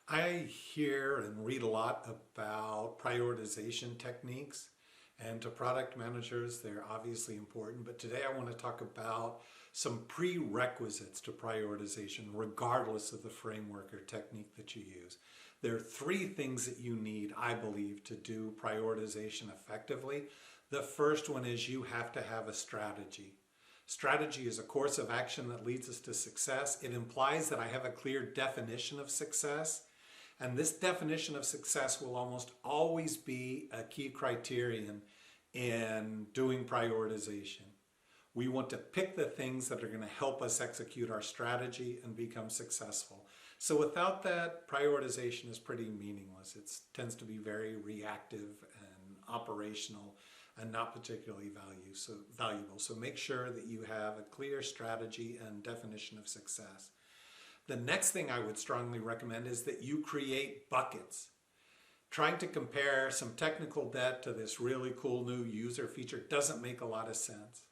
I hear and read a lot about prioritization techniques, and to product managers, they're obviously important. But today I want to talk about some prerequisites to prioritization, regardless of the framework or technique that you use. There are three things that you need, I believe, to do prioritization effectively. The first one is you have to have a strategy. Strategy is a course of action that leads us to success. It implies that I have a clear definition of success. And this definition of success will almost always be a key criterion in doing prioritization. We want to pick the things that are going to help us execute our strategy and become successful. So without that, prioritization is pretty meaningless. It tends to be very reactive and operational and not particularly valuable. So make sure that you have a clear strategy and definition of success. The next thing I would strongly recommend is that you create buckets. Trying to compare some technical debt to this really cool new user feature doesn't make a lot of sense.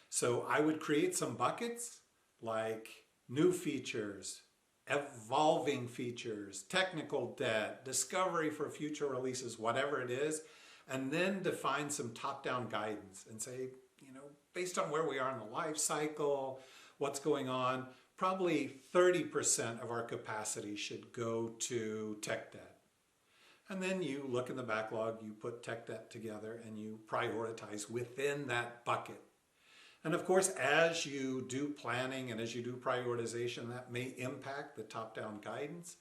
So I would create some buckets like new features, evolving features, technical debt, discovery for future releases, whatever it is, and then define some top-down guidance and say, based on where we are in the life cycle, what's going on, probably 30% of our capacity should go to tech debt. And then you look in the backlog, you put tech debt together, and you prioritize within that bucket. And of course, as you do planning and as you do prioritization, that may impact the top-down guidance,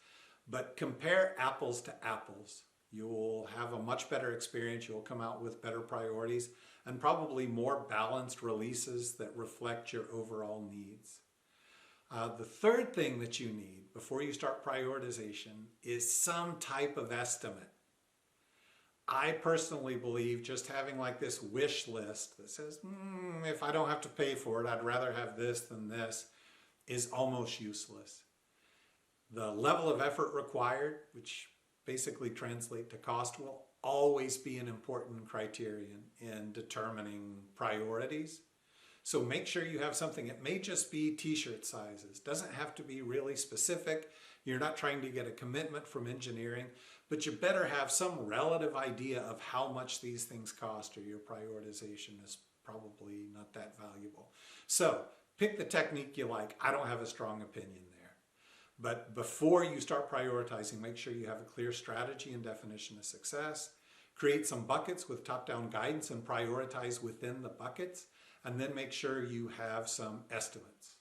but compare apples to apples. You'll have a much better experience, you'll come out with better priorities, and probably more balanced releases that reflect your overall needs. The third thing that you need before you start prioritization is some type of estimate. I personally believe just having like this wish list that says, if I don't have to pay for it, I'd rather have this than this, is almost useless. The level of effort required, which basically translate to cost, will always be an important criterion in determining priorities. So make sure you have something. It may just be t-shirt sizes. Doesn't have to be really specific. You're not trying to get a commitment from engineering, but you better have some relative idea of how much these things cost, or your prioritization is probably not that valuable. So pick the technique you like. I don't have a strong opinion there. But before you start prioritizing, make sure you have a clear strategy and definition of success. Create some buckets with top-down guidance and prioritize within the buckets. And then make sure you have some estimates.